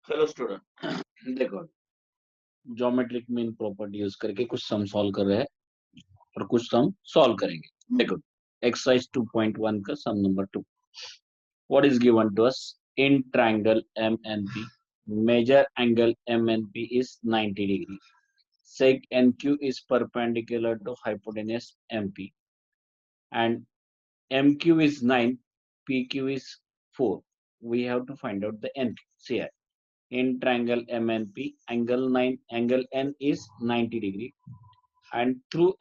Hello student देखो geometric mean property use करके कुछ सम सॉल्व कर रहे हैं और कुछ सम सॉल्व करेंगे। देखो एक्सरसाइज 2.1 का sum number 2। What is given to us in triangle MNP measure angle MNP is 90 degree sec NQ is perpendicular to hypotenuse MP and MQ is 9 PQ is 4 we have to find out the NQ. See here in triangle MNP, angle N is 90 degree, and through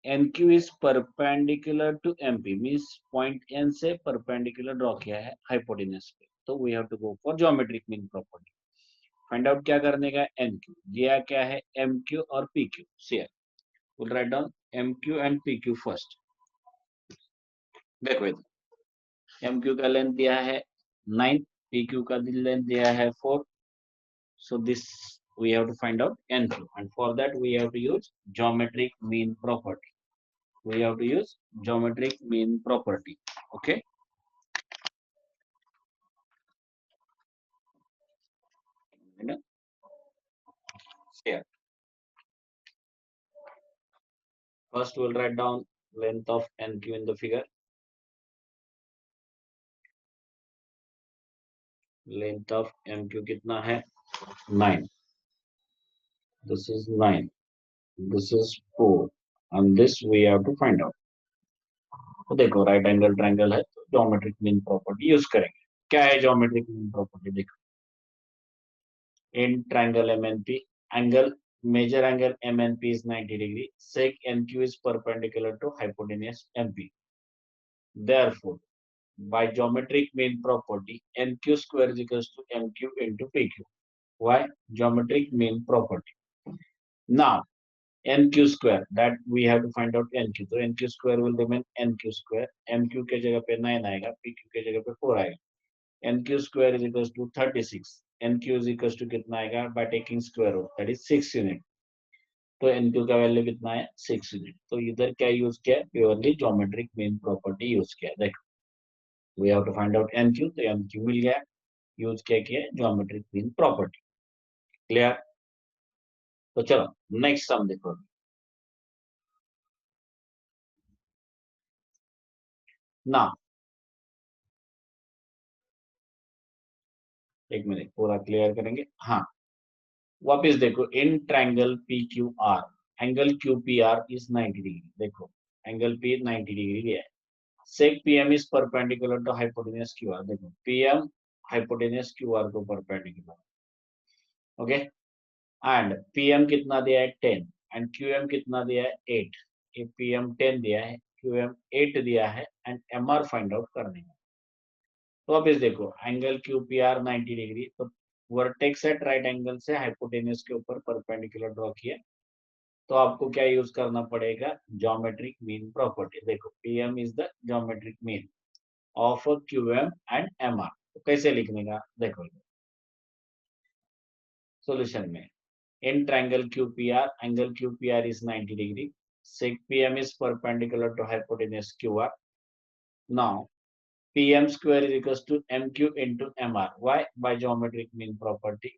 NQ is perpendicular to MP, means point N से perpendicular draw किया है hypotenuse पे, तो we have to go for geometric mean property. Find out क्या करने का है NQ, दिया क्या है MQ और PQ. See here, we'll write down MQ and PQ first. देखो इधर MQ का लेंथ दिया है 9, PQ का लेंथ दिया है 4. So this we have to find out NQ, and for that we have to use geometric mean property. We have to use geometric mean property. Okay. Here. First we'll write down length of NQ in the figure. Length of MQ कितना है 9. This is 9. This is 4. And this we have to find out. तो देखो right angle triangle है तो geometric mean property use करेंगे. क्या है geometric mean property? देखो in triangle MNP, major angle MNP is 90 degree, sec NQ is perpendicular to hypotenuse MP. Therefore, by geometric mean property, NQ square is equals to MQ into PQ. Why? Geometric mean property. Now, NQ square, that we have to find out NQ. So NQ square will remain NQ square. MQ के जगह पे 9 आएगा, PQ के जगह पे 4 आएगा. NQ square is equals to 36. NQ is equals to कितना आएगा? By taking square root, that is 6 unit. तो NQ का वैल्यू कितना है 6 यूनिट. तो इधर क्या यूज किया? Purely geometric mean property use किया. देखो we have to find out NQ, तो NQ मिल गया. यूज क्या किया? Geometric mean property. क्लियर? तो चलो नेक्स्ट सम देखो. ना एक मिनट पूरा क्लियर करेंगे. हाँ वापिस देखो in triangle PQR angle QPR is 90 degree. देखो एंगल P 90 डिग्री है. sec PM is perpendicular to hypotenuse QR. देखो PM hypotenuse QR को perpendicular. ओके एंड PM कितना दिया है 10 एंड QM कितना दिया है 8. ये PM 10 दिया है, QM 8 दिया है एंड MR फाइंड आउट करने है. तो अब इस देखो एंगल QPR 90 डिग्री, तो वर्टेक्स एट राइट एंगल से हाइपोटेन्यूज के ऊपर परपेंडिकुलर ड्रॉ किया. तो आपको क्या यूज करना पड़ेगा? Geometric mean property. देखो PM is the geometric mean of QM and MR. तो कैसे लिखने का देखो सॉल्यूशन में. In triangle QPR, angle QPR is 90 degree. Sec PM is perpendicular to hypotenuse QR. Now, PM square is equals to MQ into MR. Why? By geometric mean property.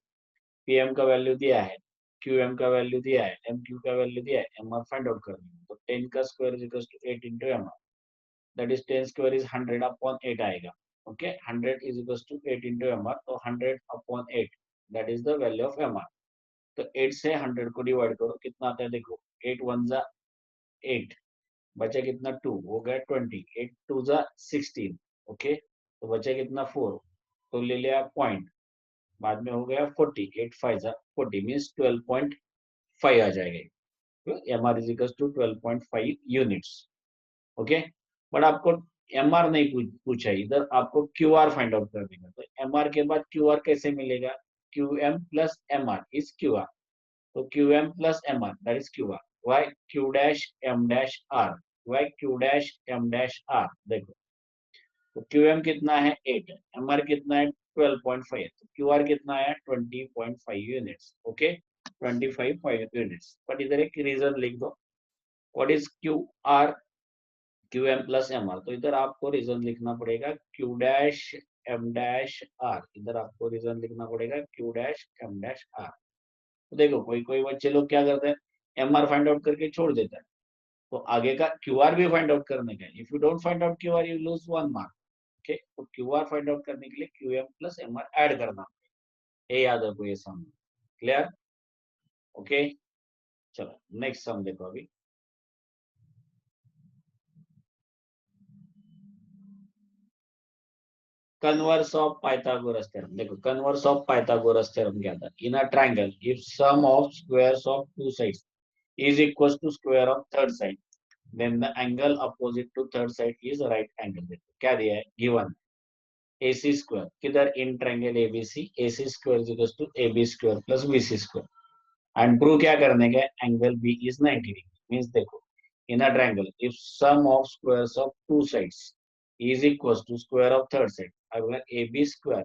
PM का value दिया है, QM का value दिया है, MQ का value दिया है, MR find out करना है. तो 10 का square is equals to 8 into MR. That is 10 square is 100 upon 8 आएगा. Okay, 100 is equals to 8 into MR. तो 100 upon 8. That is the value of MR. तो 8 से 100 को डिवाइड करो, कितना आता है देखो. 8 1 जा 8, बचा कितना 2, हो गया 20. 8 2 जा 16. ओके तो बचा कितना 4, तो ले लिया पॉइंट, बाद में हो गया 40. 8 5 जा 40 मीन्स 12.5 आ जाएगा. तो MR is equal to 12.5 units. Okay but आपको MR नहीं पूछा, इधर आपको QR फाइंड आउट कर देगा. तो MR के बाद QR कैसे मिलेगा? QM plus MR is QR. तो QM plus MR that is QR. Why Q dash M dash R? Why Q dash M dash R? देखो तो QM कितना है 8 है, MR कितना है 12.5 है, तो QR कितना है 20.5 यूनिट्स. Okay 25 units. बट इधर एक रीजन लिख दो. What is QR QM plus MR? तो इधर आपको रीजन लिखना पड़ेगा Q dash M dash R, इधर आपको रीजन लिखना पड़ेगा Q dash M dash R. तो देखो कोई कोई बच्चे लोग क्या करते हैं, एम आर फाइंड आउट करके छोड़ देता है, तो आगे का क्यू आर भी फाइंड आउट करने का है। If you don't find out Q R you lose 1 mark. Okay, तो क्यू आर फाइंड आउट करने के लिए Q M plus M R add करना, ये याद रखो ये सम। क्लियर? ओके, चलो नेक्स्ट सम देखो अभी। Converse of Pythagoras theorem. देखो कन्वर्स ऑफ पाइथागोरस थ्योरम क्या था, in a triangle if sum of squares of two sides is equal to square of third side then the angle opposite to third side is right angle. देखो क्या दिया है, given AC square किधर, in triangle ABC, AC square is equal to AB square plus BC square. And prove क्या करने का, angle B is 90 degree. Means देखो in a triangle if sum of squares of two sides is equal to square of third side, अगर AB square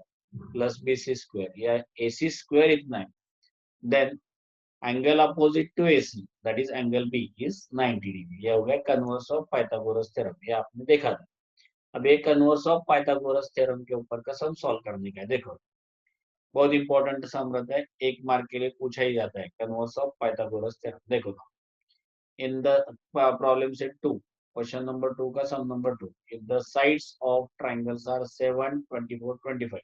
plus BC square या AC square इतना है, then angle opposite to AC that is angle B is 90 degree. यह हो गया converse of Pythagoras theorem, ये आपने देखा था। अब एक कन्वर्स ऑफ पाइथागोरस थ्योरम के ऊपर का सम सॉल्व करने का है। देखो बहुत इंपॉर्टेंट सम रहता है, 1 मार्क के लिए पूछा ही जाता है कन्वर्स ऑफ पाइथागोरस थ्योरम। देखो in the problem set 2, question number 2 का sum number 2, if the sides of triangles are 7, 24, 25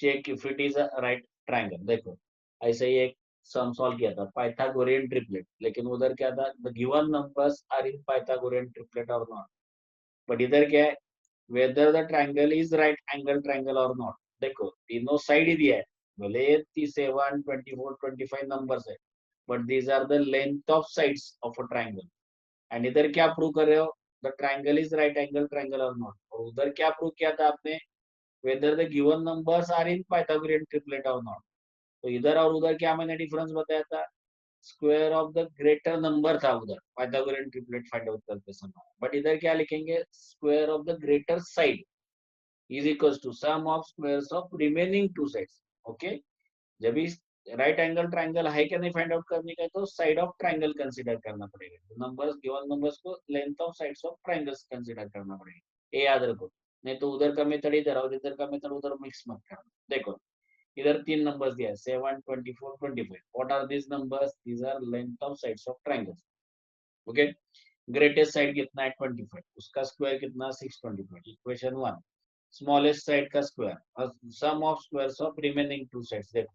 check if it is a right triangle. देखो ऐसे ही एक सम सॉल्व किया था पाइथागोरियन ट्रिपलेट, लेकिन उधर क्या था, the given numbers are in Pythagorean triplet और नॉट। बट इधर क्या है, whether the triangle is right angle triangle or not। देखो तीनों साइड ही दिया है, भले 7, 24, 25 नंबर्स है, but these are the length of sides of a triangle. And इधर क्या प्रूव कर रहे हो, the triangle is right angle triangle और नॉट। और उधर क्या प्रूव किया था आपने, whether the given numbers are in Pythagorean triplet or not। तो इधर और उधर क्या मैंने डिफरेंस बताया था, square of the greater number था उधर पाइथागोरियन ट्रिपलेट फाइंड आउट करते समय, बट इधर क्या लिखेंगे, square of the greater side is equals to sum of squares of remaining two sides। Okay, जब इस राइट एंगल ट्रायंगल है क्या नहीं फाइंड आउट करने का है, तो साइड ऑफ ट्रायंगल कंसीडर करना पड़ेगा, नंबर्स गिवन नंबर्स को length of sides of triangles consider करना पड़ेगा, ये याद रखो। नहीं तो उधर का मेथड इधर और इधर का मेथड उधर मिक्स मत करना। देखो इधर 3 नंबर्स दिया है 7, 24, 25। What are these numbers, these are length of sides of triangles. Okay, greatest side कितना है 25, उसका स्क्वायर कितना 625। इक्वेशन 1, स्मॉलेस्ट साइड का स्क्वायर और sum of squares of remaining two sides. देखो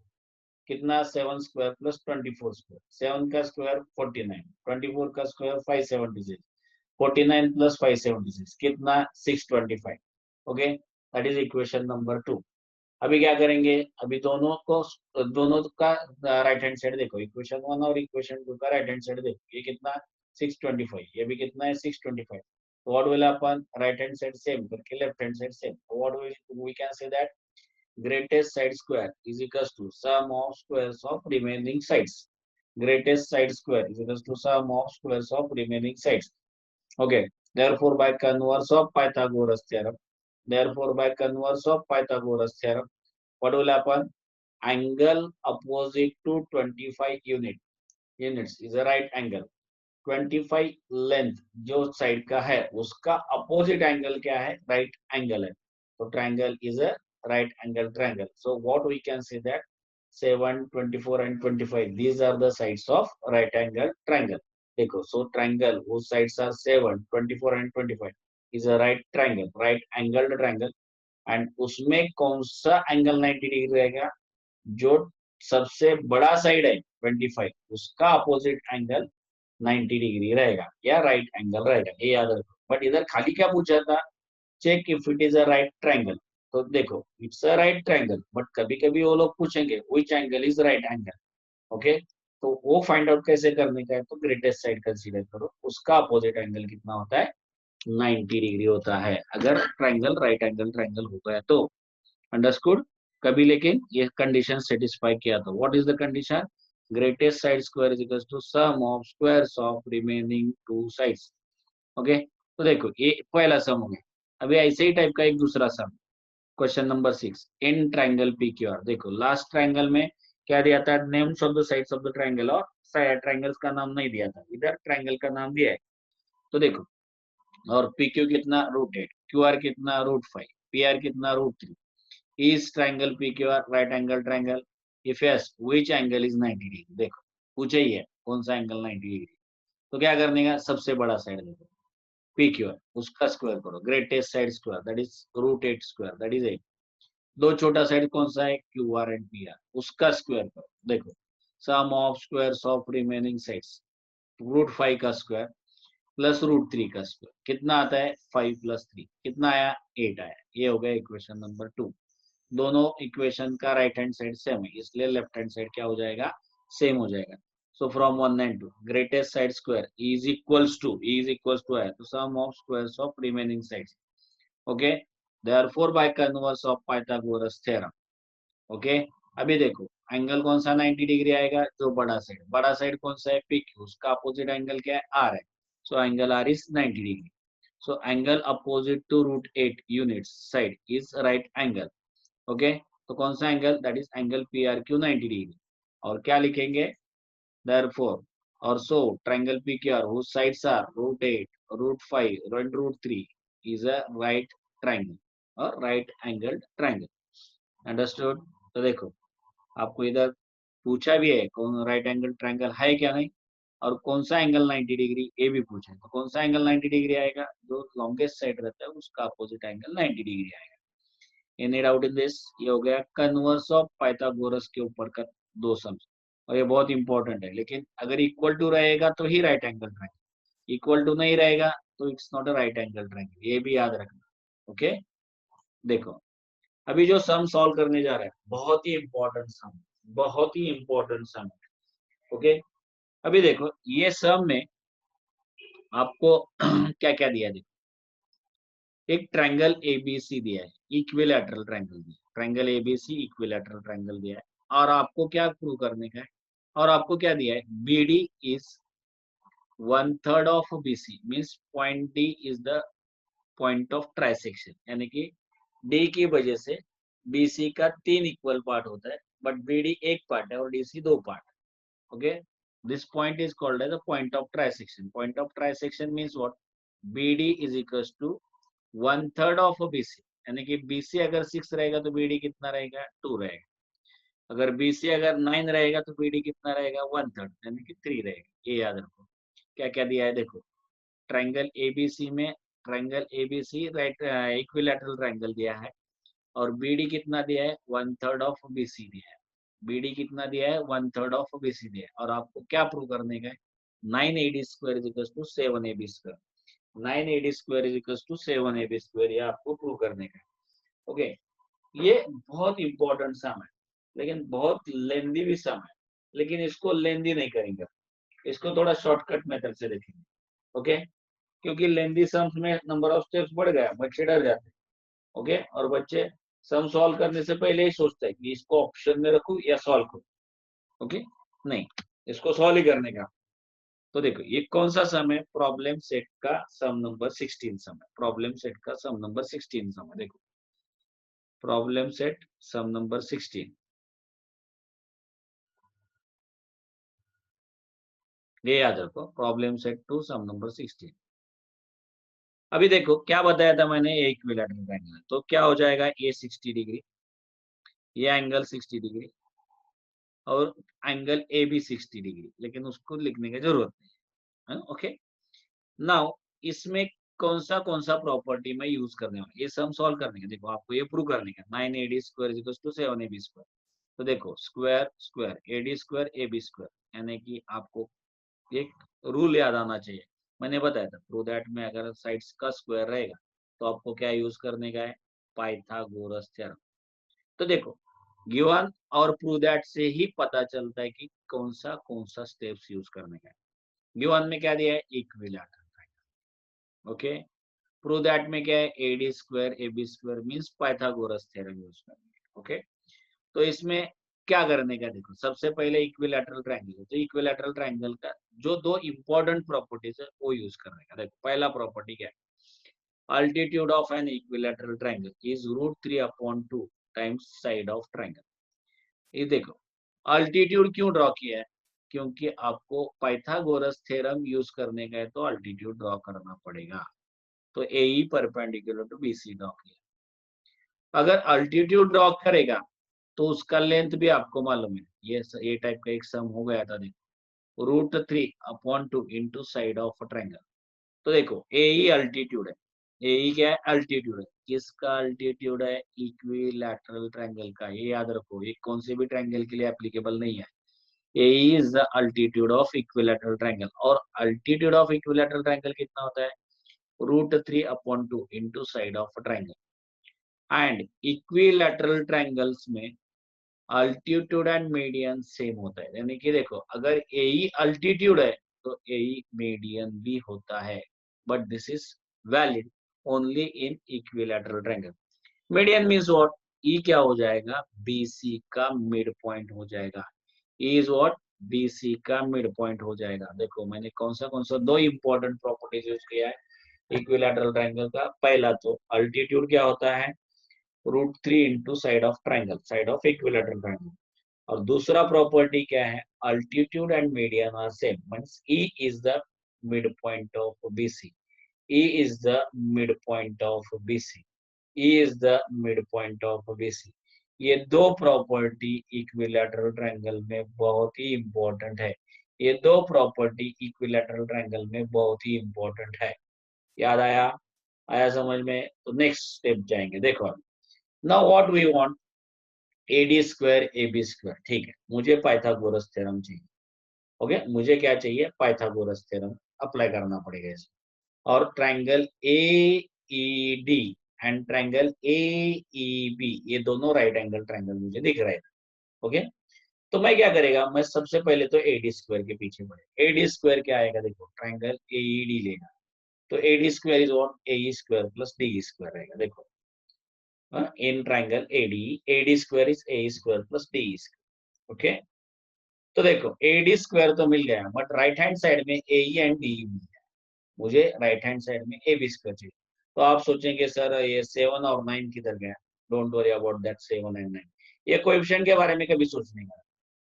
कितना 7 स्क्वायर प्लस 24 स्क्वायर, 7 का स्क्वायर 49, 24 का स्क्वायर 576, 49 प्लस 576 कितना 625। Okay, that is equation number 2। अभी क्या करेंगे, अभी दोनों का राइट हैंड साइड देखो, इक्वेशन 1 और इक्वेशन 2 का राइट हैंड साइड देखो, ये कितना 625, ये भी कितना है 625। तो व्हाट विल अपन राइट हैंड साइड सेम करके left hand side same, what we can say that greatest side square is equals to sum of squares of remaining sides। greatest side square is equals to sum of squares of remaining sides। okay, therefore by converse of Pythagoras theorem, therefore by converse of Pythagoras theorem, what will happen, angle opposite to 25 units is a right angle। 25 length जो side का है उसका opposite angle क्या है, right angle है। तो triangle is a right angle triangle। So what we can say that 7, 24 and 25 these are the sides of right angle triangle। देखो so triangle whose sides are 7, 24 and 25 is a right triangle, right angled triangle। and उसमें कौन सा angle 90 degree रहेगा, जो सबसे बड़ा side है 25 उसका अपोजिट एंगल 90 डिग्री रहेगा या राइट एंगल रहेगा, ये याद रखो। बट इधर खाली क्या पूछा था, check if it is a right triangle. तो देखो it's a right triangle, but कभी कभी वो लोग पूछेंगे which angle is right angle. Okay, तो वो फाइंड आउट कैसे करने का है, तो ग्रेटेस्ट साइड कंसीडर करो, उसका अपोजिट एंगल कितना होता है 90 डिग्री होता है, अगर ट्रायंगल राइट एंगल ट्रायंगल हो गया तो। अंडरस्टूड। कभी लेकिन ये कंडीशन सेटिस्फाई किया तो what is the condition, greatest side square is equal to sum of squares of remaining two sides. Okay, तो देखो ये पहला सम हो गया। अभी ऐसे ही टाइप का एक दूसरा sum, question number 6, in triangle P Q R. देखो लास्ट ट्रायंगल में क्या दिया था, names of the sides of the triangle, और ट्रायंगल्स का नाम नहीं दिया था, इधर ट्रायंगल का नाम दिया है। तो देखो और पी क्यू कितना √8, क्यू आर कितना √5, पी आर कितना √3। Is triangle P Q are right angle triangle? If yes, which angle is 90 degree? देखो पूछा ही है कौन सा एंगल 90 डिग्री। तो क्या करने का, सबसे बड़ा साइड देखो पी क्यू आर, उसका स्क्वायर करो, greatest side square that is √8 square that is 8। दो छोटा साइड कौन सा है, Q R and P R, उसका स्क्वायर करो। देखो sum of squares of remaining sides, √5 का स्क्वायर प्लस √3 का स्क्वायर कितना आता है, 5 + 3 कितना आया, 8 आया। ये हो गया इक्वेशन नंबर 2। दोनों इक्वेशन का राइट हैंड साइड सेम है, इसलिए लेफ्ट हैंड साइड क्या हो जाएगा, सेम हो जाएगा। So from 1 and 2 greatest side square is equals to है, तो sum of squares of remaining sides. Okay, therefore by converse of Pythagoras theorem. Okay, अभी देखो एंगल कौन सा 90 डिग्री आएगा, जो बड़ा साइड कौन सा है, पी क्यू, उसका अपोजिट एंगल क्या है, आर है। So angle R is 90 degree. So angle opposite to √8 units side is right angle. Okay, तो कौन सा angle, that is angle P R Q 90 degree. और क्या लिखेंगे, देयरफॉर और so triangle P Q R whose sides are √8 √5 and √3 is a right triangle or right angled triangle। Understood? तो देखो आपको इधर पूछा भी है कौन राइट एंगल ट्रायंगल है क्या नहीं, और कौन सा एंगल 90 डिग्री ये भी पूछा है। तो कौन सा एंगल 90 डिग्री आएगा, जो लॉन्गेस्ट साइड रहता है उसका अपोजिट एंगल 90 डिग्री आएगा। Any doubt in this? ये हो गया कन्वर्स ऑफ पाइथागोरस के ऊपर का दो सम्स, और ये बहुत इंपॉर्टेंट है। लेकिन अगर इक्वल टू रहेगा तो ही right angle triangle, equal to नहीं रहेगा तो it's not a right angle triangle, ये भी याद रखना। ओके, देखो अभी जो सम सॉल्व करने जा रहे हैं बहुत ही इंपॉर्टेंट सम, बहुत ही इंपॉर्टेंट सम। ओके, अभी देखो ये सम में आपको क्या क्या दिया है, एक ट्रायंगल एबीसी दिया है, इक्विलैटरल ट्रायंगल दिया है, ट्रायंगल एबीसी इक्विलैटरल ट्रायंगल दिया है। और आपको क्या प्रूव करने का है, और आपको क्या दिया है, BD is 1/3 of BC, means point D is the point of trisection, यानी कि डी की वजह से बीसी का 3 इक्वल पार्ट होता है, बट बीडी एक पार्ट है और DC 2 part. Okay, this point is called as the point of trisection. Point of trisection means what, BD is equals to 1/3 of BC, यानी कि बीसी अगर 6 रहेगा तो बीडी कितना रहेगा, 2 रहेगा। अगर बीसी अगर 9 रहेगा तो बीडी कितना रहेगा, 1/3 यानी कि 3 रहेगा। ये याद रखो। क्या क्या दिया है देखो, ट्रायंगल एबीसी में, triangle ABC right equilateral triangle दिया है, और बीडी कितना दिया है, 1/3 ऑफ बीसी दिया है। बीडी कितना दिया है, 1/3 ऑफ बीसी दिया है। और आपको क्या प्रूव करने का है, 9AD² is equal to 7AB²। 9AD² is equal to 7AB², ये आपको प्रूव करने का है। ओके, ये बहुत इंपॉर्टेंट सम है, लेकिन बहुत लेंदी भी सम है, लेकिन इसको लेंदी नहीं करेंगे, इसको थोड़ा शॉर्टकट मेथड से देखेंगे। ओके, क्योंकि लेंदी सम्स में नंबर ऑफ स्टेप्स बढ़ गया, बच्चे डर जाते हैं। ओके, और बच्चे सम सॉल्व करने से पहले ही सोचते हैं कि इसको ऑप्शन में रखूं या सॉल्व करूं। ओके, नहीं, इसको सॉल्व ही करने का। तो देखो ये कौन सा सम है, प्रॉब्लम सेट का सम नंबर 16 सम है, प्रॉब्लम सेट का सम नंबर 16 सम है। देखो प्रॉब्लम सेट सम नंबर 16, ये याद रखो, problem set two sum number 16। अभी देखो क्या बताया था मैंने, एक इक्विलैटरल ट्रायंगल, तो क्या हो जाएगा, ये 60 डिग्री, ये एंगल 60 डिग्री, और एंगल ए भी 60 डिग्री, लेकिन उसको लिखने की जरूरत नहीं है। ओके, नाउ इसमें कौन सा प्रॉपर्टी में यूज करने वाला, ये सम सॉल्व करने का, देखो आपको ये प्रूव करने का, 9AD² is equal to 7AB²। तो देखो स्क्वायर स्क्वायर AD² AB², यानी कि आपको एक रूल याद आना चाहिए, मैंने बताया था प्रूव दैट में अगर साइड्स का स्क्वायर रहेगा तो आपको क्या यूज करने का है, पाइथागोरस थ्योरम। तो देखो गिवन और प्रूव दैट से ही पता चलता है कि कौन सा स्टेप्स यूज करने का है। गिवन में क्या दिया है, equilateral triangle. Okay, prove that में क्या है, AD² AB² means Pythagoras theorem use करने का। ओके, तो इसमें क्या करने का, देखो सबसे पहले इक्विलैटरल ट्रायंगल है, तो इक्विलैटरल ट्रायंगल का जो दो इंपॉर्टेंट प्रॉपर्टीज है वो यूज करने का। देखो पहला प्रॉपर्टी क्या है, altitude of an equilateral triangle is √3/2 times side of triangle. ये देखो अल्टीट्यूड क्यों ड्रॉ किया है, क्योंकि आपको पाइथागोरस थ्योरम यूज करने का है तो अल्टीट्यूड ड्रॉ करना पड़ेगा। तो AE perpendicular to BC draw किया। अगर अल्टीट्यूड ड्रॉ करेगा तो उसका लेंथ भी आपको मालूम है, ये टाइप का एक सम हो गया था, देखो √3/2 इंटू साइड ऑफ ट्रायंगल। तो देखो ए अल्टीट्यूड है, ए क्या है, अल्टीट्यूड है। किसका अल्टीट्यूड है, इक्विलैटरल ट्रायंगल का। ये याद रखो, ये कौन से भी ट्रायंगल के लिए एप्लीकेबल नहीं है। A is the altitude of equilateral triangle, और अल्टीट्यूड ऑफ इक्विलैटरल ट्रायंगल कितना होता है, √3/2 into side of triangle. And equilateral triangles में अल्टीट्यूड एंड मीडियन सेम होता है, यानी कि देखो अगर ए अल्टीट्यूड है तो ए मीडियन भी होता है, but this is valid only in equilateral triangle. Median means what, E क्या हो जाएगा, बीसी का मिड पॉइंट हो जाएगा। ई इज व्हाट, बीसी का मिड पॉइंट हो जाएगा। देखो मैंने कौन सा दो इंपॉर्टेंट प्रॉपर्टीज यूज किया है इक्विलैटरल ट्रायंगल का। पहला तो अल्टीट्यूड क्या होता है, √3 into side of triangle, side of equilateral triangle. और दूसरा प्रॉपर्टी क्या है, altitude and median are same, means E is the mid point of BC, E is the mid point of BC, E is the mid point of BC. ये दो property equilateral triangle में बहुत ही important है, ये दो property equilateral triangle में बहुत ही important है। याद आया, आया समझ में? तो नेक्स्ट स्टेप जाएंगे, देखो now what we want, AD square AB square, ठीक है, मुझे पाइथागोरस थ्योरम चाहिए। ओके, मुझे क्या चाहिए, पाइथागोरस थ्योरम अप्लाई करना पड़ेगा इसमें। और triangle AED and triangle AEB, ये दोनों राइट एंगल ट्रायंगल मुझे दिख रहे हैं। ओके, तो मैं क्या करेगा, मैं सबसे पहले तो AD स्क्वायर के पीछे पड़े। AD स्क्वायर क्या आएगा, देखो ट्रायंगल AED लेगा तो AD square is what, AE square plus DE square रहेगा। देखो in triangle AD square is AE square plus DE square। Okay, तो देखो AD स्क्वायर तो मिल गया, बट राइट हैंड साइड में AE एंड DE मिल गया, मुझे राइट हैंड साइड में AB स्क्वायर चाहिए। तो आप सोचेंगे सर ये 7 और 9 किधर गया, don't worry about that 7 and 9, ये कोएफिशिएंट के बारे में कभी सोचने का,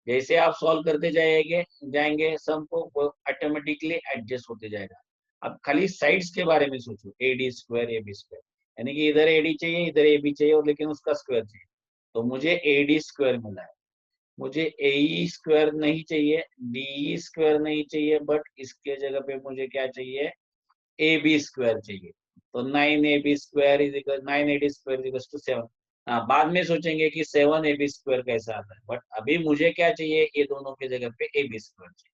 जैसे आप सॉल्व करते जाएंगे जाएंगे सम को, वो ऑटोमेटिकली एडजस्ट होते जाएगा। अब खाली साइड्स के बारे में सोचो, AD स्क्वायर AB स्क्वायर, यानी कि इधर AD चाहिए इधर AB चाहिए, और लेकिन उसका स्क्वायर चाहिए। तो मुझे AD स्क्वायर मिला है, मुझे AE स्क्वायर नहीं चाहिए, DE स्क्वायर नहीं चाहिए, बट इसके जगह पे मुझे क्या चाहिए, AB स्क्वायर चाहिए। तो 9AB square is equal 9AD square is equal to 7। हाँ, बाद में सोचेंगे कि 7AB स्क्वायर कैसा आता है, बट अभी मुझे क्या चाहिए, ये दोनों की जगह पे AB स्क्वायर चाहिए।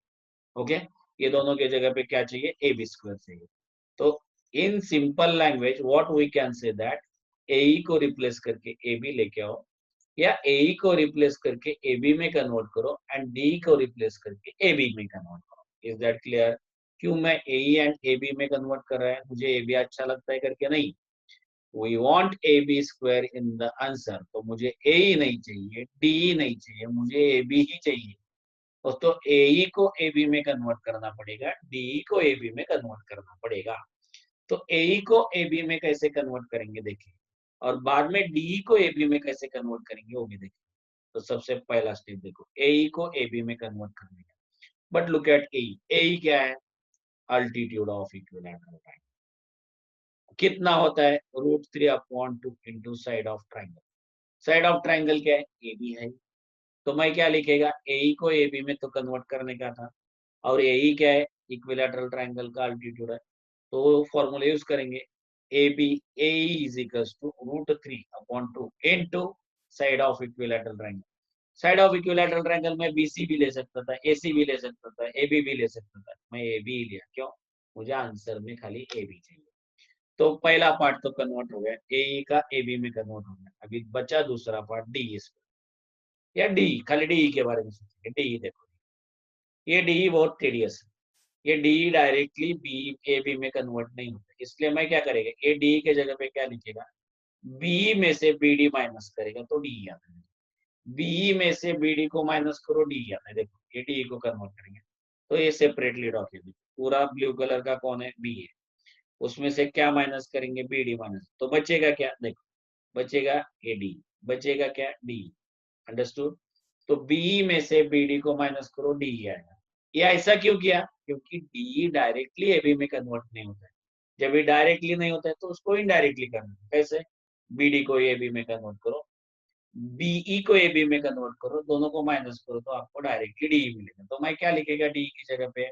ओके, ये दोनों की जगह पे क्या चाहिए, AB स्क्वायर चाहिए। तो in simple language what we can say that AE को रिप्लेस करके AB लेके आओ, या AE को रिप्लेस करके AB में कन्वर्ट करो, एंड DE को रिप्लेस करके AB में कन्वर्ट करो। Is that clear? क्यों मैं AE एंड AB में कन्वर्ट कर रहा है, मुझे AB अच्छा लगता है करके नहीं, we want AB square in the answer. तो मुझे AE नहीं चाहिए, DE नहीं चाहिए, मुझे AB ही चाहिए। तो AE को AB में कन्वर्ट करना पड़ेगा, DE को AB में कन्वर्ट करना पड़ेगा। तो AE को AB में कैसे कन्वर्ट करेंगे देखिए, और बाद में DE को AB में कैसे कन्वर्ट करेंगे वो भी देखिए। तो सबसे पहला स्टेप देखो, AE को AB में कन्वर्ट करने का, but look at AE, AE क्या है, अल्टीट्यूड ऑफ इक्विलैटरल ट्रायंगल। कितना होता है, √3/2 into side of triangle. Side of triangle क्या है, AB है। तो मैं क्या लिखेगा, AE को AB में तो कन्वर्ट करने का था, और AE क्या है, इक्विलैटरल ट्रायंगल का अल्टीट्यूड है। तो फॉर्मूला यूज करेंगे, AB AE is equals to √3/2 into side of equilateral triangle. Side of equilateral triangle में BC भी ले सकता था, AC भी ले सकता था, AB भी ले सकता था, मैं AB ही लिया, क्यों, मुझे आंसर में खाली AB चाहिए। तो पहला पार्ट तो कन्वर्ट हो गया, AE का AB में कन्वर्ट हो गया, अभी बचा दूसरा पार्ट DE या DE, खाली DE के बारे में सोचेंगे। DE देखो, ये DE बहुत टेडियस है, ये DE डायरेक्टली AB में कन्वर्ट नहीं होता, इसलिए मैं क्या करेगा, ये DE के जगह पे क्या लिखेगा, BE में से BD माइनस करेगा तो DE आता है, BE में से BD को माइनस करो DE आता है। देखो ये DE को कन्वर्ट करेंगे, तो ये सेपरेटली ड्रॉ किया, पूरा ब्लू कलर का कौन है, B है, उसमें से क्या माइनस करेंगे, BD माइनस, तो बचेगा क्या, देखो बचेगा AD, बचेगा क्या, DE। अंडरस्टूड? तो BE में से BD को माइनस करो DE आएगा। ये ऐसा क्यों किया, क्योंकि DE डायरेक्टली AB में कन्वर्ट नहीं होता है, जब ये डायरेक्टली नहीं होता है तो उसको इनडायरेक्टली करना है। कैसे, बीडी को ए बी में कन्वर्ट करो, बीई को ए बी में कन्वर्ट करो, दोनों को माइनस करो तो आपको डायरेक्टली डी मिलेगा। तो मैं क्या लिखेगा डी की जगह पे,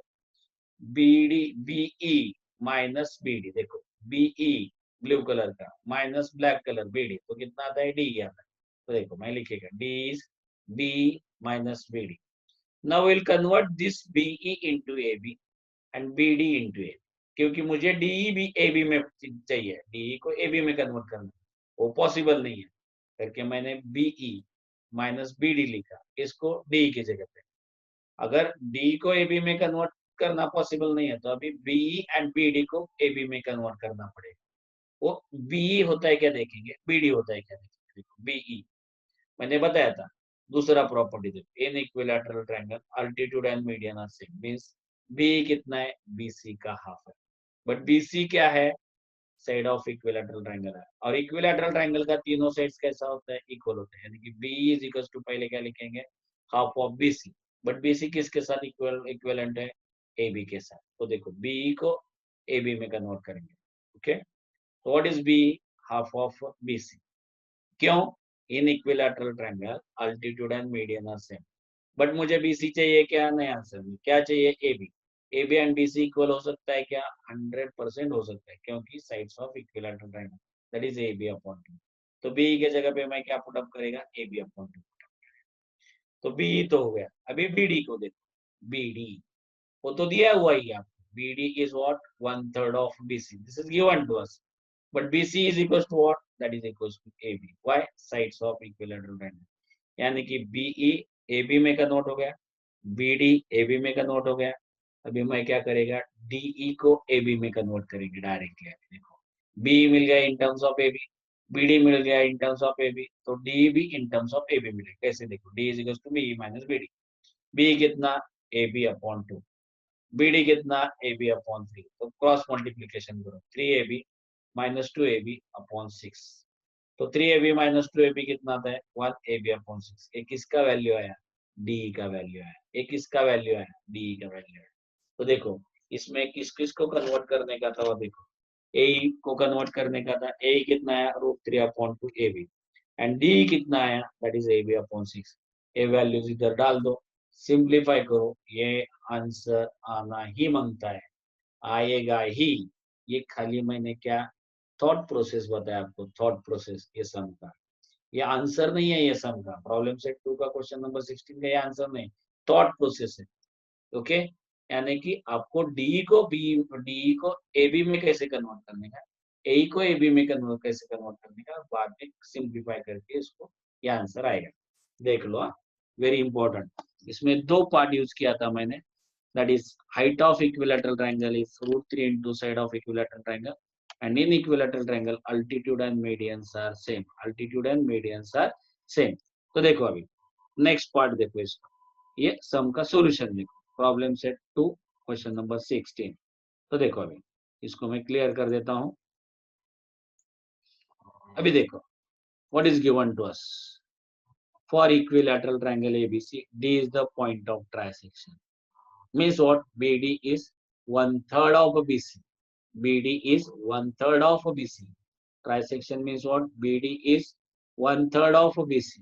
बीडी बीई माइनस बीडी, देखो बीई ब्लू कलर का माइनस ब्लैक कलर बीडी, तो कितना आता है डी आता है। तो देखो मैं लिखेगा D is B minus BD. Now will convert this BE into AB and BD into A, क्योंकि मुझे डीई भी ए बी में चाहिए, डीई को ए बी में कन्वर्ट करना, वो पॉसिबल नहीं है करके मैंने बीई माइनस बीडी लिखा, इसको डी की जगह पे। अगर डी को ए बी में कन्वर्ट करना पॉसिबल नहीं है तो अभी बीई एंड बीडी को ए बी में कन्वर्ट करना पड़ेगा। वो बीई होता है क्या देखेंगे, बीडी होता है क्या देखेंगे। देखो बीई मैंने बताया था, दूसरा प्रॉपर्टी देखो, in equilateral triangle altitude and median are same, means B कितना है, बीसी का हाफ है। बट बीसी क्या है, साइड ऑफ इक्विलैटरल ट्रायंगल है, और इक्विलैटरल ट्रायंगल का तीनों साइड्स कैसा होता है, इक्वल होता है, यानी कि बी इज इक्वल टू पहले क्या लिखेंगे, half of BC. But BC किसके साथ इक्विवेलेंट है, ए बी के साथ। तो देखो बी को ए बी में कन्वर्ट करेंगे। ओके, तो what is B, half of BC. क्यों, in equilateral triangle altitude and median are same. But मुझे बीसी चाहिए क्या, नया आंसर में क्या चाहिए, A B. A B and BC equal हो सकता है क्या, 100% हो सकता है, क्योंकि sides of equilateral triangle that is A B upon 2। तो बी के जगह पे मैं क्या पुट अप करेगा, ए बी अपॉन 2। तो बी तो हो गया। अभी बी डी को देखो, बी डी वो तो दिया हुआ ही है आपको, B D is what, 1/3 of B C, this is given to us. But B C is equal to what, that is equal to A B. Why, sides of equilateral triangle, यानी कि BE A B में convert हो गया, B D A B में convert हो गया। अभी मैं क्या करेगा, डीई को ए बी में कन्वर्ट करेंगे डायरेक्टली। देखो बी मिल गया in terms of A B, B D मिल गया in terms of A B, तो डी भी in terms of A B मिलेगा। कैसे, देखो D is equal to B minus B D, B कितना, A B upon 2, B D कितना, A B upon 3। तो क्रॉस मल्टीप्लीकेशन करो, 3ab माइनस 2ab अपॉन 6। तो 3ab माइनस 2ab कितना आता है, 1ab अपॉन 6। एक किसका वैल्यू आया, डी का वैल्यू आया। एक किसका वैल्यू आया, डी का वैल्यू आया। तो देखो इसमें किस किस को कन्वर्ट करने का था, वो देखो ए को कन्वर्ट करने का था, ए कितना आया, √3 upon 2 A B, and D कितना आया, that is A B upon 6। ए वैल्यूज इधर डाल दो, सिंप्लीफाई करो, ये आंसर आना ही मांगता है, आएगा ही। ये खाली मैंने क्या थॉट प्रोसेस बताया आपको, थॉट प्रोसेस ये सम का, ये आंसर नहीं है, ये सम का प्रॉब्लम सेट 2 का क्वेश्चन नंबर 16 का ये आंसर नहीं, थॉट प्रोसेस है। ओके, यानी कि आपको डी को ए बी में कैसे कन्वर्ट करने का, ए को ए बी में कन्वर्ट कैसे कन्वर्ट करने का, बाद में सिंप्लीफाई करके इसको ये आंसर आएगा। देख लो, वेरी इंपॉर्टेंट। इसमें दो पार्ट यूज किया था मैंने, that is height of equilateral triangle is √3 into side of equilateral triangle, and in equilateral triangle altitude and medians are same, altitude and medians are same। तो देखो अभी नेक्स्ट पार्ट देखो इसका, ये सम का सॉल्यूशन देखो, प्रॉब्लम सेट 2 क्वेश्चन नंबर 16। तो देखो अभी इसको मैं क्लियर कर देता हूं। अभी देखो what is given to us, for equilateral triangle ABC D is the point of trisection, means what, BD is 1/3 of BC, BD is 1/3 of BC, trisection means what, BD is 1/3 of BC,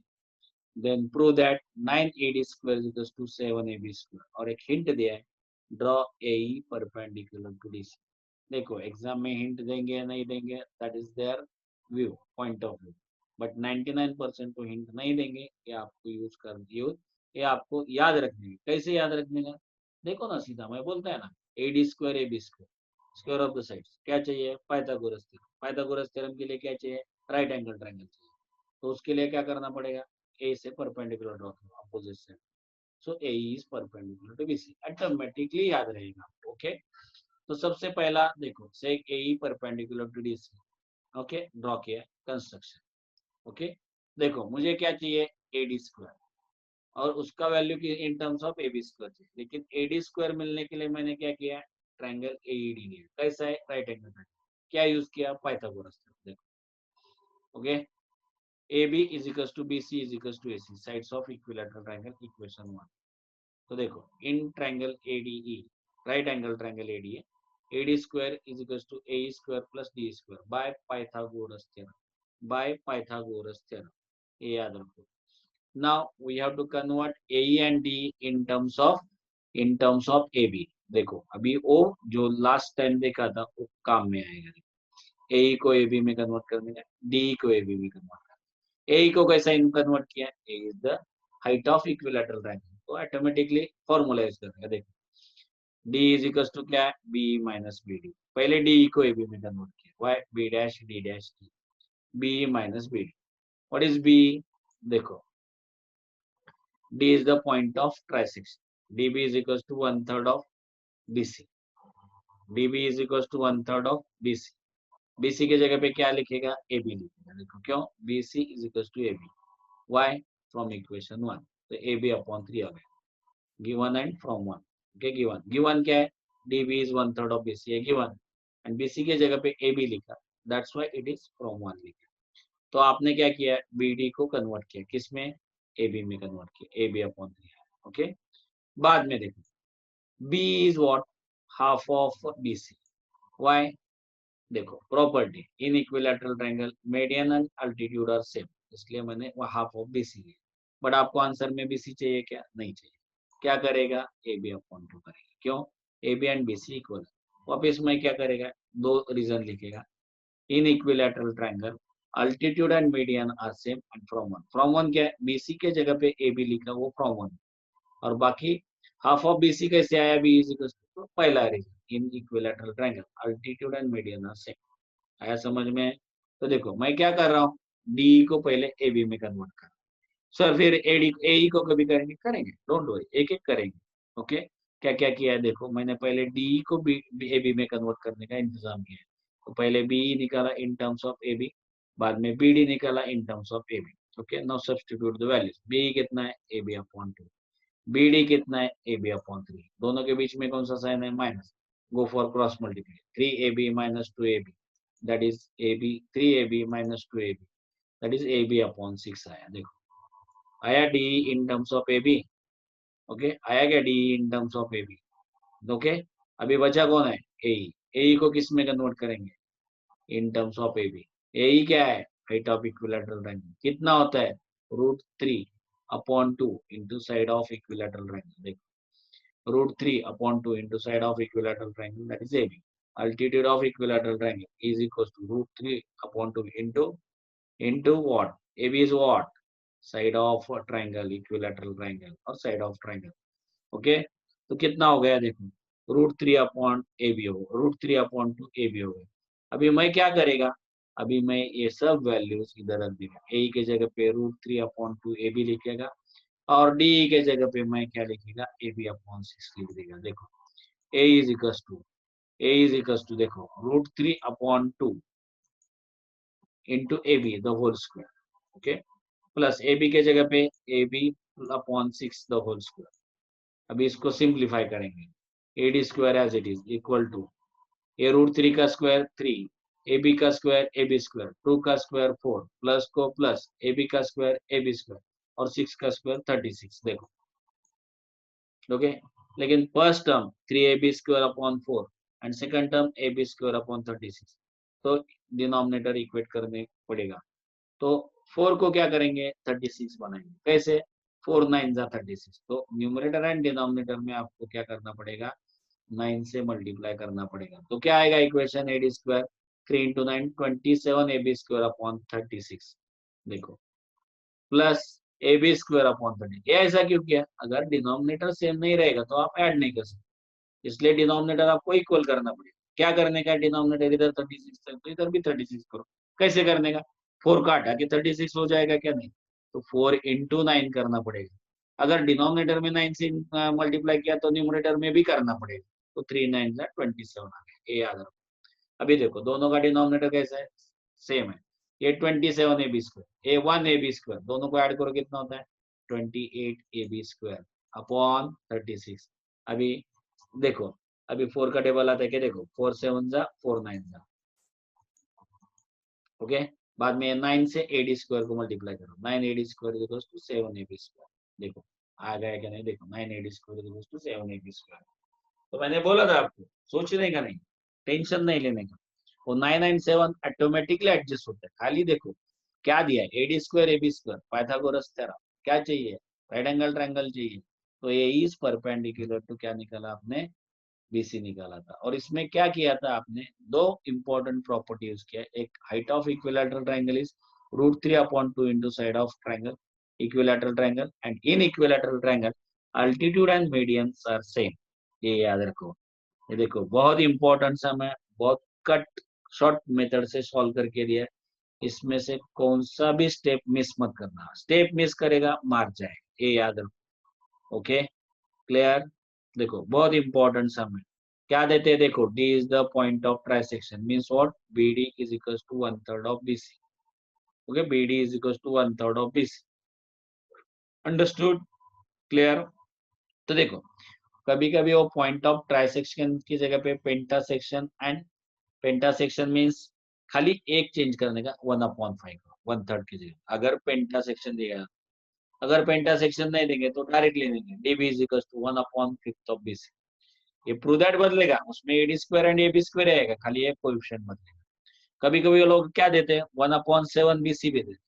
then prove that 9AD square is equals to 7AB square। और एक hint दिया है, draw AE perpendicular to DC। देखो exam में hint देंगे या नहीं देंगे, that is there view, point of view, but 99% तो हिंट नहीं देंगे, ये आपको यूज ये आपको याद रखने का। कैसे याद रखने का, देखो ना सीधा मैं बोलता है ना, AD square AB square, square of the sides क्या चाहिए, पाइथागोरस थ्योरम। पाइथागोरस थ्योरम के लिए क्या चाहिए, राइट एंगल ट्रायंगल चाहिए। तो उसके लिए क्या करना पड़ेगा, ए से परपेंडिकुलर ड्रॉ करो opposite side, so A is perpendicular to BC, automatically याद रहेगा। ओके, तो सबसे पहला देखो seg A perpendicular to DC, okay draw किया कंस्ट्रक्शन। ओके, देखो मुझे क्या चाहिए, एडी स्क्वायर, और उसका वैल्यू की in terms of A B square चाहिए, लेकिन एडी स्क्वायर मिलने के लिए मैंने क्या किया, ट्रायंगल एईडी लिया। कैसा है, राइट एंगल ट्रायंगल, क्या यूज किया, पाइथागोरस थ्योरम। देखो okay, A B is equal to B C is equal to A C, sides of equilateral triangle, equation 1। तो देखो in triangle ADE, right angle triangle ADA, AD square is equals to AE square plus D square by Pythagoras theorem। by Pythagoras theorem, ये याद रखो. Now we have to convert AE and DE in terms of AB. देखो अभी O जो last time देखा था वो काम में आएगा. AE को AB में कन्वर्ट करने का, DE को AB में कन्वर्ट करना. AE को कैसा कन्वर्ट किया? A is the height of equilateral triangle. तो ऑटोमेटिकली फॉर्मूला यूज करेगा. देखो D is equals to क्या है? B minus BD. पहले DE को AB में कन्वर्ट किया. Why? B dash D dash D. B minus BD. What is B? देखो D is the point of trisection. DB is equals to 1/3 of BC. DB is equals to 1/3 of BC. BC की जगह पे क्या लिखेगा? AB लिखेगा. देखो क्यों? BC is equals to AB. Why? From equation 1. तो AB upon 3 आ गया. Given and from 1. Okay, given. Given क्या है? DB is 1/3 of BC है given. And BC की जगह पे AB लिखा. That's why it is from 1 लिखा. तो आपने क्या किया? BD को कन्वर्ट किया. किसमें? AB में कन्वर्ट किया. AB upon 3 है. ओके. बाद में देखो B is what? Half of BC. Why? देखो property in equilateral triangle median and altitude are same, इसलिए मैंने वो हाफ ऑफ BC लिया. बट आपको आंसर में BC चाहिए क्या? नहीं चाहिए. क्या करेगा? AB अपॉन 2 करेगा. क्यों? AB एंड BC इक्वल है. वापिस में क्या करेगा? दो रीजन लिखेगा. In equilateral triangle altitude and median are same and from one क्या है? BC के जगह पे AB लिखा, वो फ्रॉम वन. और बाकी हाफ ऑफ BC कैसे आया? B इज इक्वल टू पहला reason in equilateral triangle altitude and median are same. आया समझ में? तो देखो मैं क्या कर रहा हूँ, डी को पहले AB में कन्वर्ट कर. सर फिर AE को कभी करेंगे? करेंगे, डोंट वरी, एक एक करेंगे. ओके. क्या क्या किया है देखो, मैंने पहले डी को AB में कन्वर्ट करने का इंतजाम किया है. तो पहले BE निकाला इन टर्म्स ऑफ AB, बाद में BD निकाला इन terms of AB. Okay. Now substitute the values. BE कितना है? AB upon 2. BD कितना है? AB upon 3. दोनों के बीच में कौन सा साइन है? Minus. Go for cross multiply. 3AB minus 2AB, that is AB 3AB minus 2AB, that is AB upon 6 आया. देखो आया DE in terms of AB. Okay. आया क्या DE in terms of AB? Okay. अभी बचा कौन है? AE. AE को किस में कन्वर्ट करेंगे? in terms of AB. AE क्या है? Height of equilateral triangle. कितना होता है? √3 upon 2 into side of equilateral triangle. देखो √3 upon 2 into side of equilateral triangle, that is AB. Altitude of equilateral triangle is equals to √3 upon 2 into what? AB is what? Side of triangle, equilateral triangle or side of triangle. Okay. तो कितना हो गया? देखो √3 upon AB हो, √3 upon 2 AB हो गया. अभी मैं क्या करेगा? अभी मैं ये सब वैल्यूज इधर रख देगा. AE के जगह पे √3 अपॉन 2 AB लिखेगा और DE के जगह पे मैं क्या लिखेगा? AB अपॉन 6 लिख देगा. देखो A is equals to देखो √3 upon 2 into AB the whole square. Okay. Plus AB के जगह पे AB अपॉन 6 द होल स्क्वायर. अभी इसको सिंप्लीफाई करेंगे. AD square as it is equal to A √3 का स्क्वायर 3, AB का स्क्वायर AB स्क्वायर, 2 का स्क्वायर 4, प्लस को प्लस AB का स्क्वायर AB स्क्वायर और 6 का स्क्वायर 36. देखो ओके. लेकिन first term 3AB square upon 4 and second term AB square upon 36, तो डिनोमिनेटर इक्वेट करने पड़ेगा. तो 4 को क्या करेंगे? 36 बनाएंगे. कैसे? 4 9 जा 36. तो न्यूमरेटर एंड डिनोमिनेटर में आपको क्या करना पड़ेगा? 9 से मल्टीप्लाई करना पड़ेगा. तो क्या आएगा equation? AD square 3 into 9 27 AB square upon 36. देखो प्लस AB स्क्वायर अपॉन 30. ये ऐसा क्यों किया? अगर डिनोमिनेटर सेम नहीं रहेगा तो आप ऐड नहीं कर सकते, इसलिए डिनोमिनेटर आपको इक्वल करना पड़ेगा. क्या करने का? डिनोमिनेटर इधर 36 है तो इधर भी 36 करो. कैसे करने का? 4 का हटा के 36 हो जाएगा क्या? नहीं. तो 4 into 9 करना पड़ेगा. अगर डिनोमिनेटर में 9 से मल्टीप्लाई किया तो न्यूमरेटर में भी करना पड़ेगा. तो 3 9 27 आ गया. ये याद रखो. अभी देखो दोनों का डिनोमिनेटर कैसा है? सेम है. ये 27 AB स्क्वायर, ये 1 AB स्क्वायर, दोनों को ऐड करो कितना होता है? 28 AB स्क्वायर अपॉन 36. अभी देखो अभी 4 का टेबल आता है क्या? देखो 4 7 जा 4 9 जा. ओके. बाद में 9 से AD स्क्वायर को मल्टीप्लाई करो. 9 AD square equals to 7 AB square. देखो आ गया क्या? नहीं. देखो 9 AD square equals to 7 AB square. तो मैंने बोला था आपको सोचने का नहीं, टेंशन नहीं लेने का. वो 9 9 7 ऑटोमेटिकली एडजस्ट होता है. खाली देखो क्या दिया है, AD square AB square, Pythagoras theorem, क्या चाहिए, राइट एंगल ट्रायंगल चाहिए, तो ए इज परपेंडिकुलर टू क्या निकाला आपने, बीसी निकाला था। और इसमें क्या किया था आपने, दो इंपॉर्टेंट प्रॉपर्टी यूज किया, एक height of equilateral triangle is √3/2 into side of triangle, equilateral triangle, and in equilateral triangle altitude and medians are same. ये याद रखो, ये देखो बहुत इंपॉर्टेंट सम है, बहुत कट शॉर्ट मेथड से सॉल्व करके दिया है, इसमें से कौन सा भी स्टेप मिस मत करना, स्टेप मिस करेगा मार जाएगा, ये याद रखो। Okay, clear. देखो बहुत इंपॉर्टेंट सम है, क्या देते हैं, देखो D is the point of trisection, means what, BD is equal to 1/3 of BC. Okay, BD is equal to 1/3 of BC, understood, clear. तो देखो कभी कभी वो पॉइंट ऑफ ट्राइसेक्शन की जगह पे penta section, and penta section means खाली एक चेंज करने का, 1/5 1/3 की जगह अगर पेंटा सेक्शन दिया, अगर पेंटा सेक्शन नहीं देंगे तो डायरेक्ट ले लेंगे, DB is equal to 1/5 of BC. ये प्रूव दैट बदलेगा, उसमें AD square and AB square आएगा, खाली एक कोएफिशिएंट बदलेगा। कभी कभी वो लोग क्या देते हैं, 1/7 बीसी भी देते,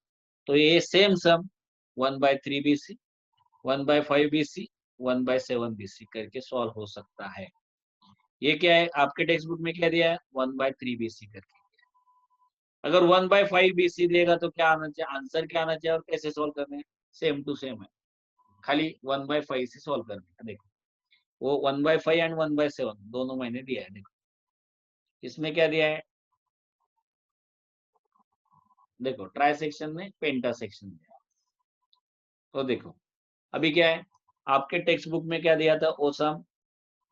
तो ये सेम सम 1/3 बीसी, 1/5 बीसी, 1/7 बीसी करके सॉल्व हो सकता है। ये क्या है, आपके टेक्स्ट बुक में क्या दिया है, 1/3 बीसी करके। अगर 1/5 बीसी देगा तो क्या आना चाहिए, आंसर क्या आना चाहिए, और कैसे सॉल्व करने हैं, सेम टू सेम है, खाली 1/5 से सॉल्व करने का। देखो वो 1/5 एंड 1/7 दोनों मैंने दिया है, देखो इसमें क्या दिया है, देखो ट्राई सेक्शन में पेंटा सेक्शन दिया। तो देखो अभी क्या है, आपके टेक्स्ट बुक में क्या दिया था, वो सम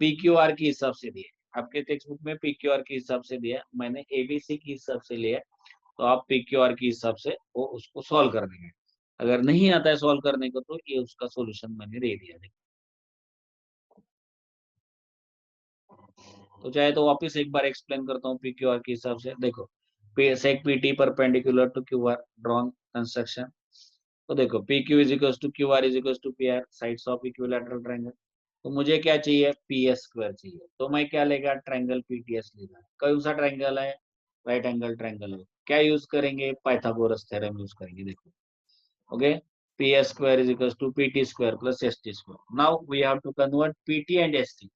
पी क्यू आर के हिसाब से दिया, आपके टेक्स्ट बुक में पी क्यू आर के हिसाब से दिया, मैंने एबीसी के हिसाब से लिया, तो आप पी क्यू आर के हिसाब से वो उसको सॉल्व कर देंगे। अगर नहीं आता है सॉल्व करने को तो ये उसका सॉल्यूशन मैंने दे दिया। देखो तो चाहे तो वापस एक बार एक्सप्लेन करता हूँ पी क्यू आर के हिसाब से। देखो seg P T perpendicular to Q R, drawn construction. तो देखो P Q is equal to Q R is equal to P R, sides of equilateral triangle. तो मुझे क्या चाहिए, पी एस स्क्वायर चाहिए, तो मैं क्या लेगा, ट्रायंगल पीटीएस लेगा। कौन सा ट्रायंगल है, राइट एंगल ट्रायंगल है, क्या यूज करेंगे, पाइथागोरस थ्योरम यूज करेंगे। देखो okay, P S square is equal to P T square plus S T square. Now we have to convert PT and S T,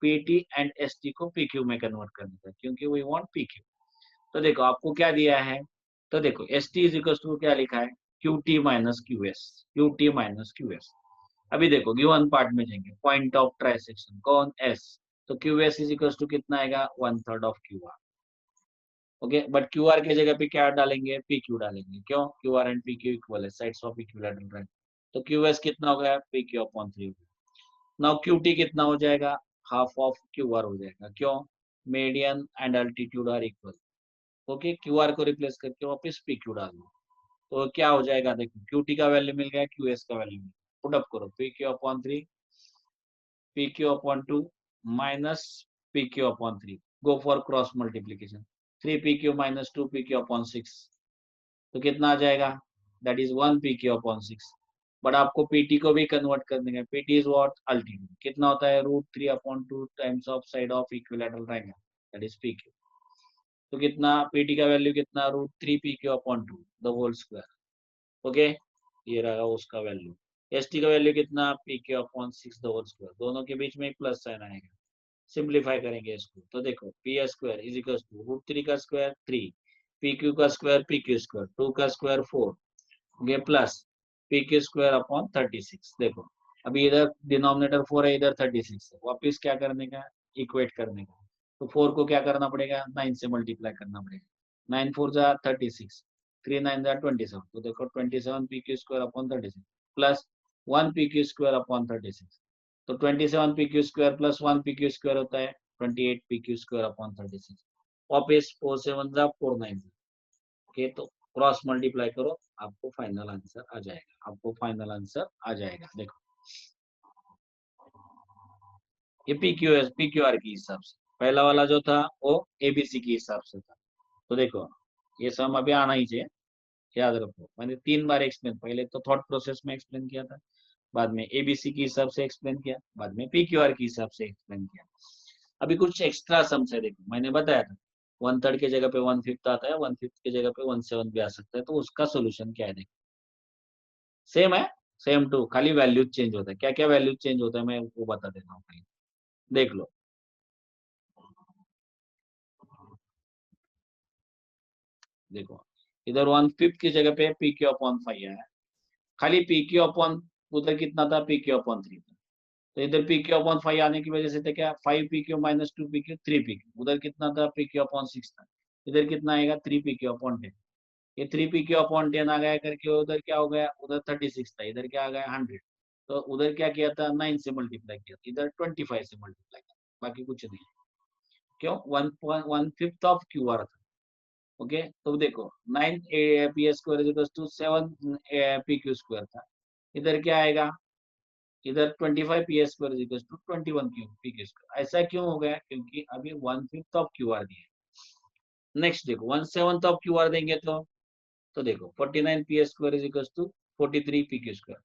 PT and S T को PQ में convert करने का, क्योंकि we want PQ. तो देखो आपको क्या दिया है, तो देखो S T is equal to क्या लिखा है, Q T minus Q S, Q T minus Q S. अभी देखो गिवन पार्ट में जाएंगे, पॉइंट ऑफ ट्राइसेक्शन कौन, एस, तो Q S is equal to कितना आएगा, 1/3 of Q R. Okay, but Q R की जगह पे क्या डालेंगे, पी क्यू डालेंगे, क्यों, Q R and P Q equal है, साइड्स ऑफ इक्विलैटरल ट्रायंगल। तो क्यू एस कितना हो गया, P Q upon 3। Now Q T कितना हो जाएगा, हाफ ऑफ क्यू आर हो जाएगा, क्यों, median and altitude are equal. Okay, Q R को रिप्लेस करके वापस पी क्यू डाल दो, तो क्या हो जाएगा, देखो क्यू टी का वैल्यू मिल गया, क्यू एस का वैल्यू मिल गया, पुट अप करो, P Q upon 3 P Q upon 2 minus P Q upon 3, go for cross multiplication, 3 P Q minus 2 P Q upon 6, तो कितना आ जाएगा, that is 1 P Q upon 6। But आपको PT को भी convert कर देंगे, पीटी इज व्हाट, अल्टीट्यूड, कितना होता है, √3/2 times of side of equilateral triangle, that is P Q. तो कितना, पीटी का वैल्यू कितना, √3 P Q upon 2 the whole square. Okay, ये रहा उसका वैल्यू। एस टी का वैल्यू कितना, P Q upon 6 the whole square, दोनों के बीच में एक प्लस साइन आएगा, सिंप्लीफाई करेंगे इसको, तो देखो P S square is equal to √3 का स्क्वायर 3, पी क्यू का स्क्वायर पी क्यू स्क्वायर, 2 का स्क्वायर 4, ये plus P Q square upon 36। देखो अभी इधर डिनोमिनेटर 4 है, इधर 36 है, वापिस क्या करने का, इक्वेट करने का। तो 4 को क्या करना पड़ेगा, 9 से मल्टीप्लाई करना पड़ेगा, 9 4 जा 36, 3 9 जा 27, तो देखो 27 P Q square upon 36 plus 1 P Q square upon 36, तो 27 P Q square plus 1 P Q square होता है 28 पी क्यू स्क्वायर अपॉन 36, वापिस 4 7 जा 4 9 जा। ओके, तो क्रॉस मल्टीप्लाई करो, आपको फाइनल आंसर आ जाएगा, आपको फाइनल आंसर आ जाएगा। देखो ये पी क्यू आर के हिसाब से, पहला वाला जो था वो एबीसी के हिसाब से था। तो देखो ये सम अभी आना ही चाहिए, याद रखो, मैंने 3 बार एक्सप्लेन, पहले तो थॉट प्रोसेस में एक्सप्लेन किया था, बाद में एबीसी के हिसाब से एक्सप्लेन किया, बाद में पी क्यू आर के हिसाब से एक्सप्लेन किया। अभी कुछ एक्स्ट्रा सम्स है, देखो मैंने बताया था 1/3 की जगह पे 1/5 आता है, 1/5 की जगह पे 1/7 भी आ सकता है। तो उसका सोल्यूशन क्या है देखो, सेम है, सेम टू, खाली वैल्यू चेंज होता है। क्या क्या वैल्यू चेंज होता है मैं वो बता देता हूँ, खाली देख लो। देखो इधर 1/5 की जगह पे पी क्यू अपॉन 5 है, खाली पी क्यू अपॉन, उधर कितना था, पी क्यू अपॉन 3 था। तो इधर पी क्यू अपॉन 5 आने की वजह से था क्या, 5 P Q minus 2 P Q 3 P Q. उधर कितना था, पी क्यू अपॉन 6 था। इधर कितना आएगा, 3 पी क्यू अपॉन 10। ये 3 पी क्यू अपॉन 10 आ गया करके उधर क्या हो गया, उधर 36 था, इधर क्या आ गया 100। तो उधर क्या किया था, 9 से मल्टीप्लाई किया, इधर 25 से मल्टीप्लाई किया, बाकी कुछ नहीं। क्यों, 1/5 ऑफ क्यू आर था। ओके, तो देखो 9 P square is to 7 P Q square था। इधर क्या आएगा, इधर 25 P square is to 21 Q P Q square. ऐसा क्यों हो गया, क्योंकि अभी 1/5 ऑफ क्यू आर दिया। नेक्स्ट देखो 1/7 ऑफ क्यू आर देंगे तो देखो 49 P square is equal to 43 P Q square.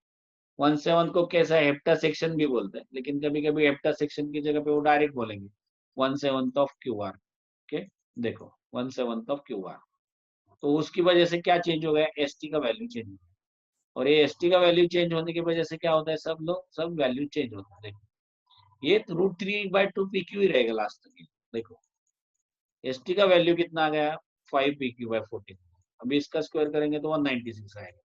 1/7 को कैसा हेप्टा सेक्शन भी बोलते हैं, लेकिन कभी कभी हेप्टा सेक्शन की जगह पे वो डायरेक्ट बोलेंगे 1/7 ऑफ क्यू आर। ओके, देखो 1/7 ऑफ क्यू आर। तो उसकी वजह से क्या चेंज हो गया, एस टी का वैल्यू चेंज हो गया। और ये एस टी का वैल्यू चेंज होने की वजह से क्या होता है, सब वैल्यू चेंज होता है। देखो ये √3/2 पी क्यू ही रहेगा लास्ट तक। देखो एस टी का वैल्यू कितना आ गया, 5 पी क्यू बाई 14। अभी इसका स्क्वायर करेंगे तो 196 आएगा।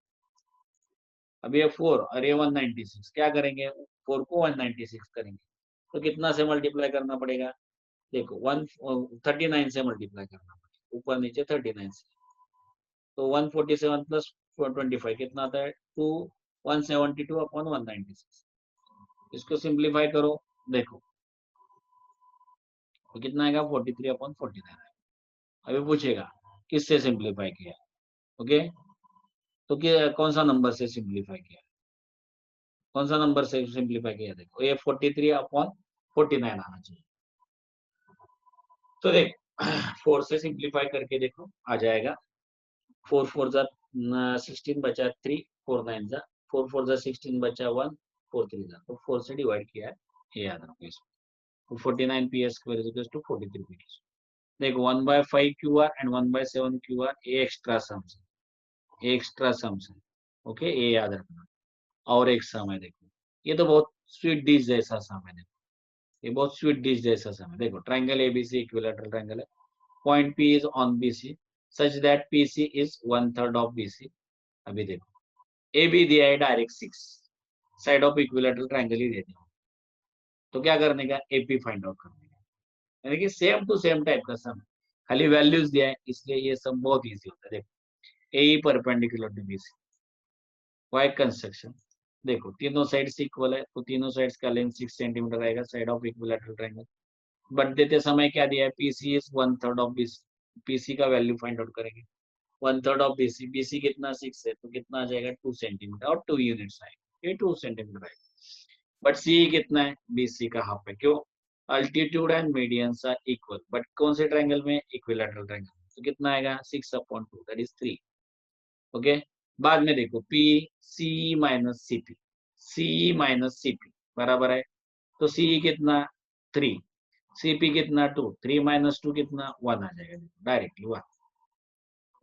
अभी ये 4 और ये 196, क्या करेंगे, 4 को 196 करेंगे तो कितना से मल्टीप्लाई करना पड़ेगा, देखो 139 से मल्टीप्लाई करना पड़ेगा, ऊपर नीचे 39 से। तो 147 प्लस 25 कितना आता है, 172 अपॉन 196। इसको सिंप्लीफाई करो, देखो तो कितना आएगा, 43 अपॉन 49 आएगा। अभी पूछेगा किससे सिंप्लीफाई किया, ओके, तो कौन सा नंबर से सिंप्लीफाई किया, कौन सा नंबर से सिंप्लीफाई किया, देखो ये 43 अपॉन 49 आना चाहिए। तो देख 4 से सिंप्लीफाई करके देखो आ जाएगा, 4 4 जा 16 बचा 3, 4 9 जा 4 4 जा 16 बचा 1, 4 3 जा, तो 4 से डिवाइड किया है, ये याद रखो इसको। 49 P square is equal to 43 P. देखो 1/5 Q R and 1/7 Q R, ये एक्स्ट्रा सम्स है, ये एक्स्ट्रा सम्स है। ओके, ये याद रखना। और एक सम है, देखो ये तो बहुत स्वीट डिश जैसा सम है। देखो ये बहुत स्वीट डिश जैसा सम है। देखो ट्राइंगल एबीसी इक्विलेटरल ट्राइंगल है, point P is on BC such that PC is 1/3 of BC. अभी देखो ए बी दिया है direct 6, side of equilateral triangle ही देते हो, तो क्या करने का, एपी फाइंड आउट करने का। यानी कि सेम टू सेम टाइप का सम, खाली वैल्यूज दिया है, इसलिए ये सम बहुत इजी होता है। देखो A perpendicular to BC, by construction. देखो तीनों साइड्स इक्वल है, तो तीनों साइड्स का लेंथ 6 सेंटीमीटर आएगा, side of equilateral triangle. But देते समय क्या दिया है, PC is 1/3 of BC, PC का वैल्यू फाइंड आउट करेंगे। 1/3 ऑफ बीसी, बीसी कितना 6 है, तो कितना आ जाएगा 2 सेंटीमीटर और 2 यूनिट्स आएगा, ये 2 सेंटीमीटर आएगा। बट सी कितना है, बीसी का हाफ है, क्यों, altitude and medians are equal, but कौन से ट्राइंगल में, इक्विलेटरल ट्राइंगल। तो कितना आएगा 6/2 दैट इज 3। ओके, बाद में देखो पी सी माइनस सीपी, सी माइनस सीपी बराबर है, तो सी कितना 3, सीपी कितना 2, 3 - 2 कितना 1 आ जाएगा, डायरेक्टली 1।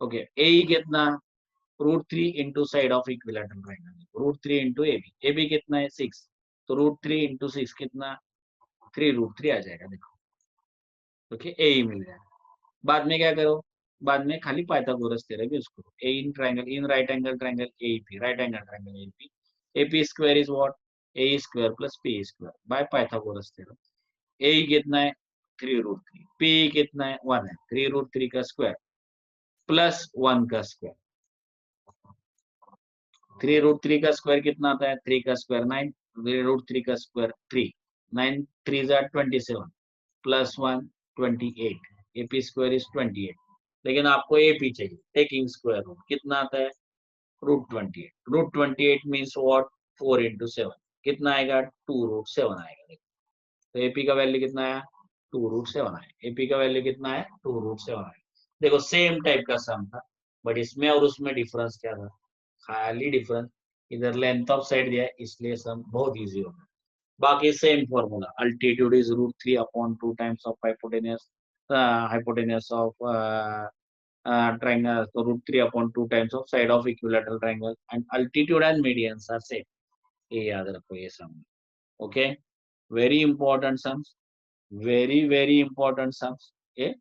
ओके, ए कितना √3 into side of equilateral triangle, √3 into A B कितना है 6, तो √3 इंटू 6 कितना 3 √3 आ जाएगा। देखो ओके, ए ही मिल जाएगा। बाद में क्या करो, बाद में खाली पाइथागोरस थ्योरम यूज करो, A in triangle in right angle triangle AP, right angle triangle AP, AP square is what, A square plus P square by Pythagoras theorem. A कितना है 3 √3, पी कितना है 1 है, 3 √3 का स्क्वायर प्लस 1 का square. 3 √3 का square कितना आता है, 3 का स्क्वायर 9, 3 √3 का स्क्वायर 3, 9 3 जा 27 प्लस 1 28, एपी स्क्वायर इज 28। लेकिन आपको एपी चाहिए, टेकिंग स्क्वायर रूट कितना आता है, √28, √28 मीन्स व्हाट, 4 × 7 कितना आएगा, 2 √7 आएगा। तो एपी का वैल्यू कितना आया, 2 √7 आया, एपी का वैल्यू कितना है 2 √7 आया। देखो सेम टाइप का सम था, बट इसमें और उसमें डिफरेंस क्या था, खाली डिफरेंस इधर लेंथ ऑफ साइड दिया है, इसलिए सम बहुत इजी होगा। बाकी same formula, altitude is √3/2 times of hypotenuse, hypotenuse of triangle, so root 3 upon 2 times of side of equilateral triangle, and altitude and medians are same. ये याद रखो ये sum. Okay, very important sums, very important sums. Okay.